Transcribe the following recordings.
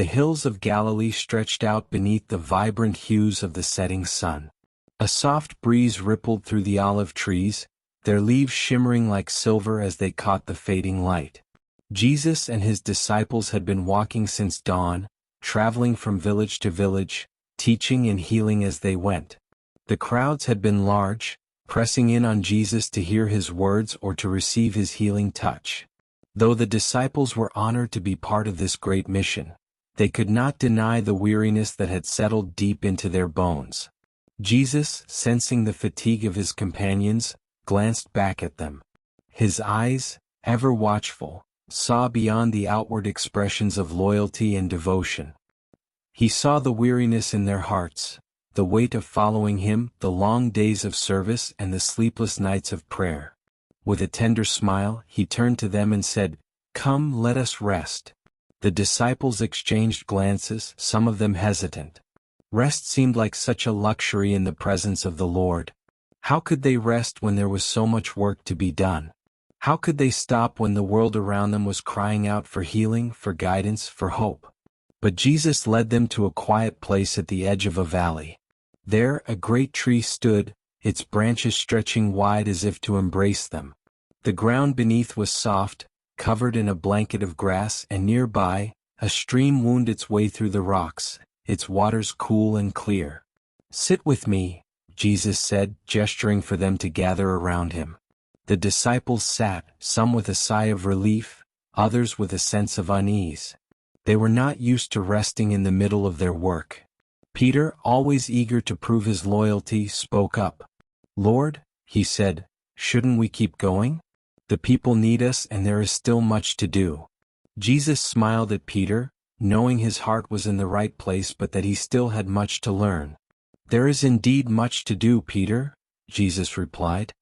The hills of Galilee stretched out beneath the vibrant hues of the setting sun. A soft breeze rippled through the olive trees, their leaves shimmering like silver as they caught the fading light. Jesus and his disciples had been walking since dawn, traveling from village to village, teaching and healing as they went. The crowds had been large, pressing in on Jesus to hear his words or to receive his healing touch. Though the disciples were honored to be part of this great mission, they could not deny the weariness that had settled deep into their bones. Jesus, sensing the fatigue of his companions, glanced back at them. His eyes, ever watchful, saw beyond the outward expressions of loyalty and devotion. He saw the weariness in their hearts, the weight of following him, the long days of service and the sleepless nights of prayer. With a tender smile, he turned to them and said, "Come, let us rest." The disciples exchanged glances, some of them hesitant. Rest seemed like such a luxury in the presence of the Lord. How could they rest when there was so much work to be done? How could they stop when the world around them was crying out for healing, for guidance, for hope? But Jesus led them to a quiet place at the edge of a valley. There a great tree stood, its branches stretching wide as if to embrace them. The ground beneath was soft, covered in a blanket of grass, and nearby, a stream wound its way through the rocks, its waters cool and clear. "Sit with me," Jesus said, gesturing for them to gather around him. The disciples sat, some with a sigh of relief, others with a sense of unease. They were not used to resting in the middle of their work. Peter, always eager to prove his loyalty, spoke up. "Lord," he said, "shouldn't we keep going? The people need us and there is still much to do." Jesus smiled at Peter, knowing his heart was in the right place but that he still had much to learn. "There is indeed much to do, Peter," Jesus replied.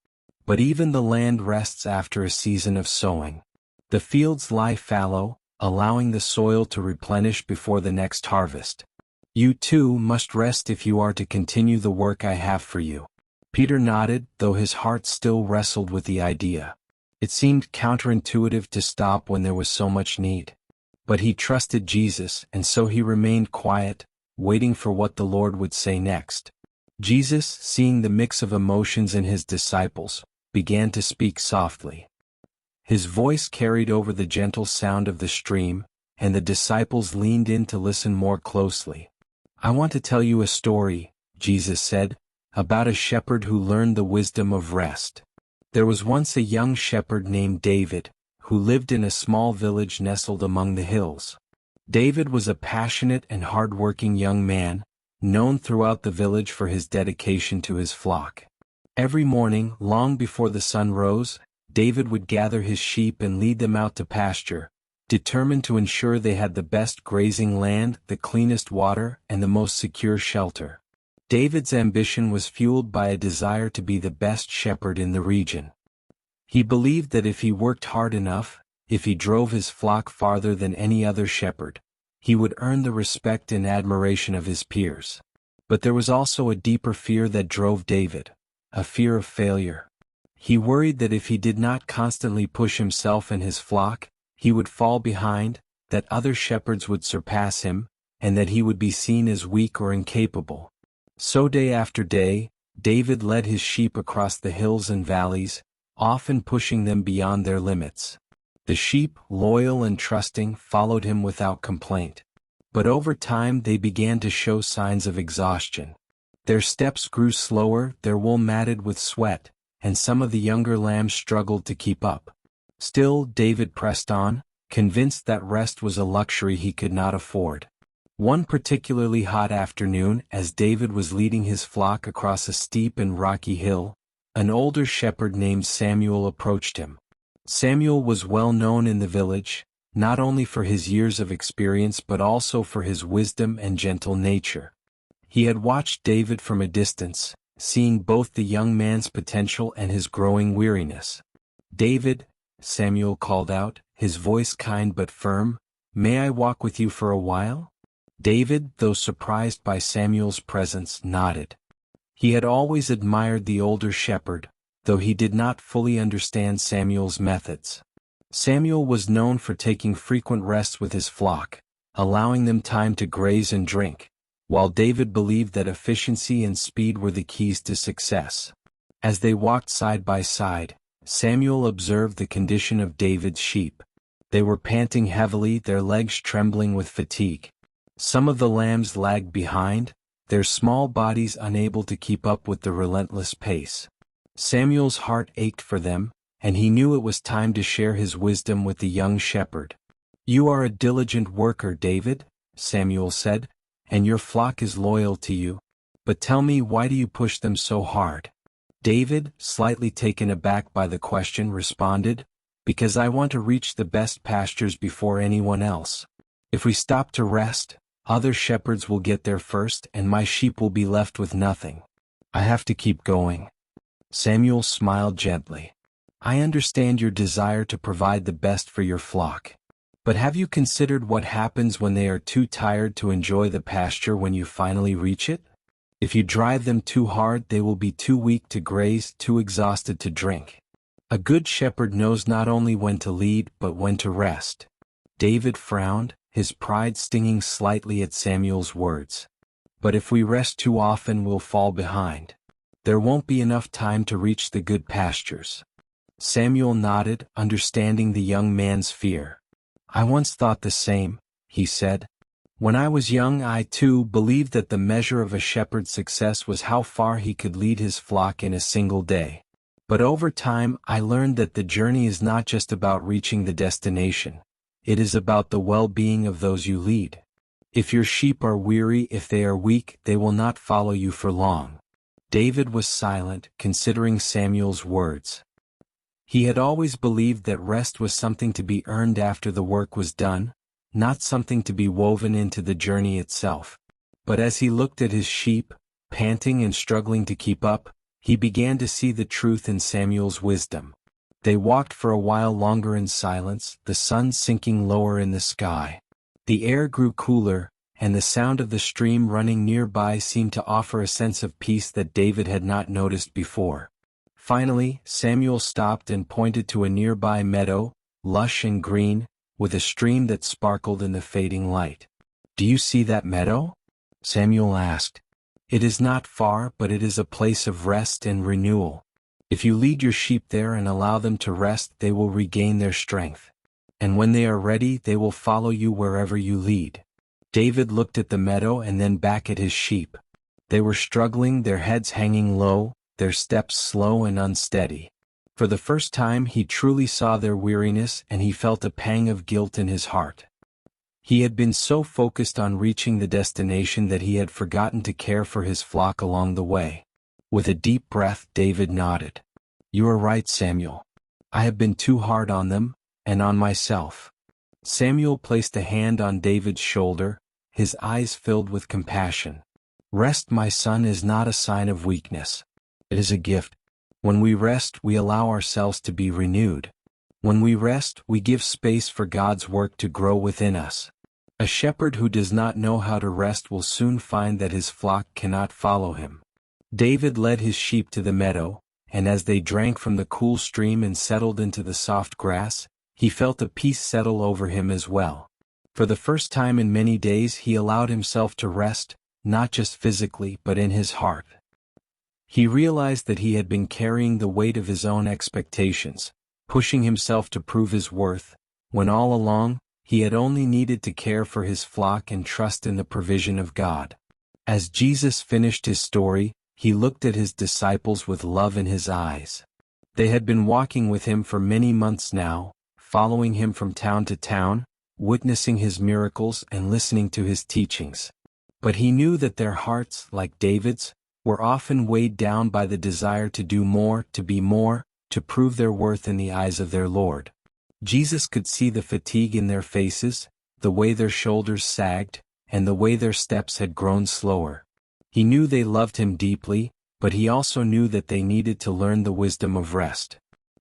"But even the land rests after a season of sowing. The fields lie fallow, allowing the soil to replenish before the next harvest. You too must rest if you are to continue the work I have for you." Peter nodded, though his heart still wrestled with the idea. It seemed counterintuitive to stop when there was so much need. But he trusted Jesus, and so he remained quiet, waiting for what the Lord would say next. Jesus, seeing the mix of emotions in his disciples, began to speak softly. His voice carried over the gentle sound of the stream, and the disciples leaned in to listen more closely. "I want to tell you a story," Jesus said, "about a shepherd who learned the wisdom of rest. There was once a young shepherd named David, who lived in a small village nestled among the hills. David was a passionate and hard-working young man, known throughout the village for his dedication to his flock. Every morning, long before the sun rose, David would gather his sheep and lead them out to pasture, determined to ensure they had the best grazing land, the cleanest water, and the most secure shelter. David's ambition was fueled by a desire to be the best shepherd in the region. He believed that if he worked hard enough, if he drove his flock farther than any other shepherd, he would earn the respect and admiration of his peers. But there was also a deeper fear that drove David, a fear of failure. He worried that if he did not constantly push himself and his flock, he would fall behind, that other shepherds would surpass him, and that he would be seen as weak or incapable. So day after day, David led his sheep across the hills and valleys, often pushing them beyond their limits. The sheep, loyal and trusting, followed him without complaint. But over time they began to show signs of exhaustion. Their steps grew slower, their wool matted with sweat, and some of the younger lambs struggled to keep up. Still, David pressed on, convinced that rest was a luxury he could not afford. One particularly hot afternoon, as David was leading his flock across a steep and rocky hill, an older shepherd named Samuel approached him. Samuel was well known in the village, not only for his years of experience but also for his wisdom and gentle nature. He had watched David from a distance, seeing both the young man's potential and his growing weariness. "David," Samuel called out, his voice kind but firm, "may I walk with you for a while?" David, though surprised by Samuel's presence, nodded. He had always admired the older shepherd, though he did not fully understand Samuel's methods. Samuel was known for taking frequent rests with his flock, allowing them time to graze and drink, while David believed that efficiency and speed were the keys to success. As they walked side by side, Samuel observed the condition of David's sheep. They were panting heavily, their legs trembling with fatigue. Some of the lambs lagged behind, their small bodies unable to keep up with the relentless pace. Samuel's heart ached for them, and he knew it was time to share his wisdom with the young shepherd. "You are a diligent worker, David," Samuel said, "and your flock is loyal to you. But tell me, why do you push them so hard?" David, slightly taken aback by the question, responded, "Because I want to reach the best pastures before anyone else. If we stop to rest, other shepherds will get there first and my sheep will be left with nothing. I have to keep going." Samuel smiled gently. "I understand your desire to provide the best for your flock. But have you considered what happens when they are too tired to enjoy the pasture when you finally reach it? If you drive them too hard, they will be too weak to graze, too exhausted to drink. A good shepherd knows not only when to lead but when to rest." David frowned, his pride stinging slightly at Samuel's words. "But if we rest too often, we'll fall behind. There won't be enough time to reach the good pastures." Samuel nodded, understanding the young man's fear. "I once thought the same," he said. "When I was young, I too believed that the measure of a shepherd's success was how far he could lead his flock in a single day. But over time, I learned that the journey is not just about reaching the destination. It is about the well-being of those you lead. If your sheep are weary, if they are weak, they will not follow you for long." David was silent, considering Samuel's words. He had always believed that rest was something to be earned after the work was done, not something to be woven into the journey itself. But as he looked at his sheep, panting and struggling to keep up, he began to see the truth in Samuel's wisdom. They walked for a while longer in silence, the sun sinking lower in the sky. The air grew cooler, and the sound of the stream running nearby seemed to offer a sense of peace that David had not noticed before. Finally, Samuel stopped and pointed to a nearby meadow, lush and green, with a stream that sparkled in the fading light. "Do you see that meadow?" Samuel asked. "It is not far, but it is a place of rest and renewal. If you lead your sheep there and allow them to rest, they will regain their strength. And when they are ready, they will follow you wherever you lead." David looked at the meadow and then back at his sheep. They were struggling, their heads hanging low, their steps slow and unsteady. For the first time he truly saw their weariness, and he felt a pang of guilt in his heart. He had been so focused on reaching the destination that he had forgotten to care for his flock along the way. With a deep breath, David nodded. "You are right, Samuel. I have been too hard on them, and on myself." Samuel placed a hand on David's shoulder, his eyes filled with compassion. "Rest, my son, is not a sign of weakness. It is a gift. When we rest, we allow ourselves to be renewed. When we rest, we give space for God's work to grow within us. A shepherd who does not know how to rest will soon find that his flock cannot follow him." David led his sheep to the meadow, and as they drank from the cool stream and settled into the soft grass, he felt a peace settle over him as well. For the first time in many days, he allowed himself to rest, not just physically but in his heart. He realized that he had been carrying the weight of his own expectations, pushing himself to prove his worth, when all along, he had only needed to care for his flock and trust in the provision of God. As Jesus finished his story, he looked at his disciples with love in his eyes. They had been walking with him for many months now, following him from town to town, witnessing his miracles and listening to his teachings. But he knew that their hearts, like David's, were often weighed down by the desire to do more, to be more, to prove their worth in the eyes of their Lord. Jesus could see the fatigue in their faces, the way their shoulders sagged, and the way their steps had grown slower. He knew they loved him deeply, but he also knew that they needed to learn the wisdom of rest.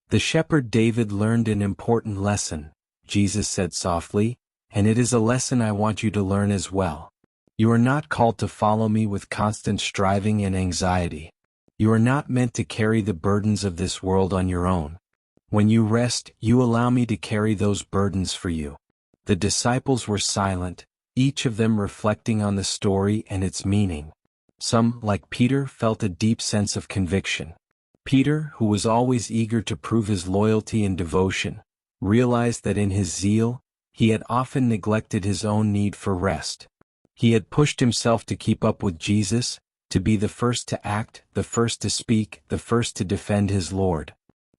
"The shepherd David learned an important lesson," Jesus said softly, "and it is a lesson I want you to learn as well. You are not called to follow me with constant striving and anxiety. You are not meant to carry the burdens of this world on your own. When you rest, you allow me to carry those burdens for you." The disciples were silent, each of them reflecting on the story and its meaning. Some, like Peter, felt a deep sense of conviction. Peter, who was always eager to prove his loyalty and devotion, realized that in his zeal, he had often neglected his own need for rest. He had pushed himself to keep up with Jesus, to be the first to act, the first to speak, the first to defend his Lord.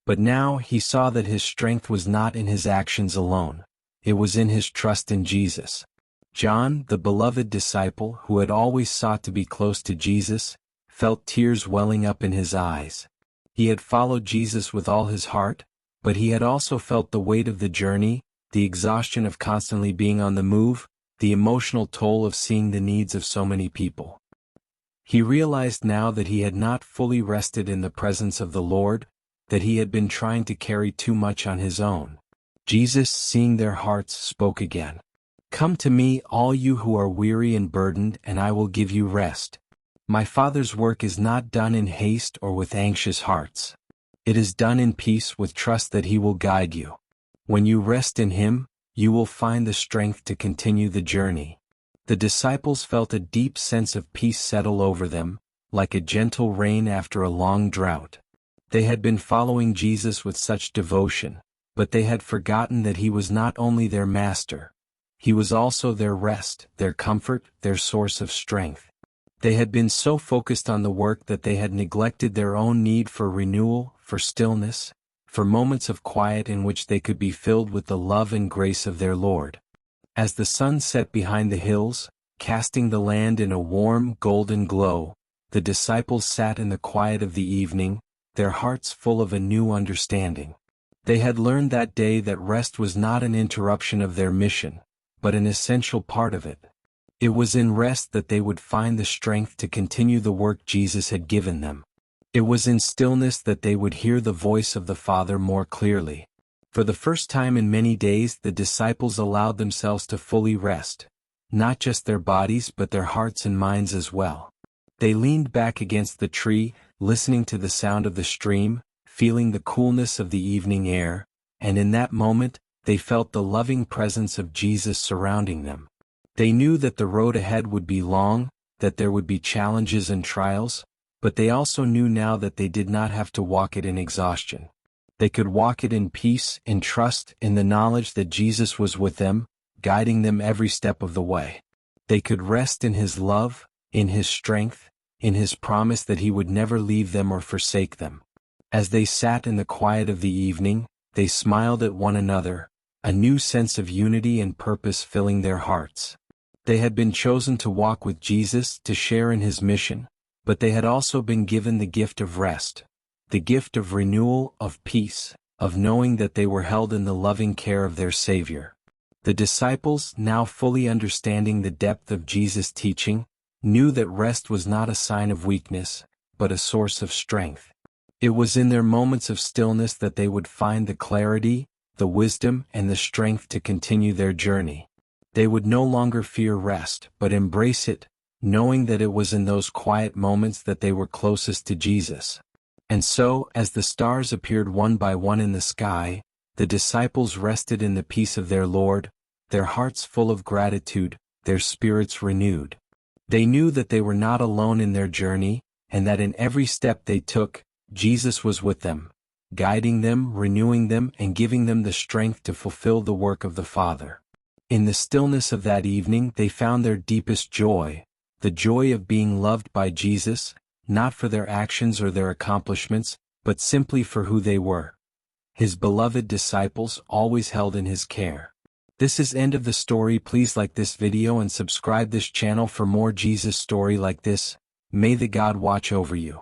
But now he saw that his strength was not in his actions alone. It was in his trust in Jesus. John, the beloved disciple who had always sought to be close to Jesus, felt tears welling up in his eyes. He had followed Jesus with all his heart, but he had also felt the weight of the journey, the exhaustion of constantly being on the move, the emotional toll of seeing the needs of so many people. He realized now that he had not fully rested in the presence of the Lord, that he had been trying to carry too much on his own. Jesus, seeing their hearts, spoke again. "Come to me, all you who are weary and burdened, and I will give you rest. My Father's work is not done in haste or with anxious hearts. It is done in peace with trust that he will guide you. When you rest in him, you will find the strength to continue the journey." The disciples felt a deep sense of peace settle over them, like a gentle rain after a long drought. They had been following Jesus with such devotion, but they had forgotten that he was not only their master. He was also their rest, their comfort, their source of strength. They had been so focused on the work that they had neglected their own need for renewal, for stillness, for moments of quiet in which they could be filled with the love and grace of their Lord. As the sun set behind the hills, casting the land in a warm, golden glow, the disciples sat in the quiet of the evening, their hearts full of a new understanding. They had learned that day that rest was not an interruption of their mission, but an essential part of it. It was in rest that they would find the strength to continue the work Jesus had given them. It was in stillness that they would hear the voice of the Father more clearly. For the first time in many days, the disciples allowed themselves to fully rest, not just their bodies but their hearts and minds as well. They leaned back against the tree, listening to the sound of the stream, feeling the coolness of the evening air, and in that moment, they felt the loving presence of Jesus surrounding them. They knew that the road ahead would be long, that there would be challenges and trials, but they also knew now that they did not have to walk it in exhaustion. They could walk it in peace, in trust, in the knowledge that Jesus was with them, guiding them every step of the way. They could rest in his love, in his strength, in his promise that he would never leave them or forsake them. As they sat in the quiet of the evening, they smiled at one another, a new sense of unity and purpose filling their hearts. They had been chosen to walk with Jesus, to share in his mission, but they had also been given the gift of rest, the gift of renewal, of peace, of knowing that they were held in the loving care of their Savior. The disciples, now fully understanding the depth of Jesus' teaching, knew that rest was not a sign of weakness, but a source of strength. It was in their moments of stillness that they would find the clarity, the wisdom, and the strength to continue their journey. They would no longer fear rest, but embrace it, knowing that it was in those quiet moments that they were closest to Jesus. And so, as the stars appeared one by one in the sky, the disciples rested in the peace of their Lord, their hearts full of gratitude, their spirits renewed. They knew that they were not alone in their journey, and that in every step they took, Jesus was with them, guiding them, renewing them, and giving them the strength to fulfill the work of the Father. In the stillness of that evening they found their deepest joy, the joy of being loved by Jesus, not for their actions or their accomplishments, but simply for who they were. His beloved disciples, always held in his care. This is end of the story. Please like this video and subscribe this channel for more Jesus story like this. May the God watch over you.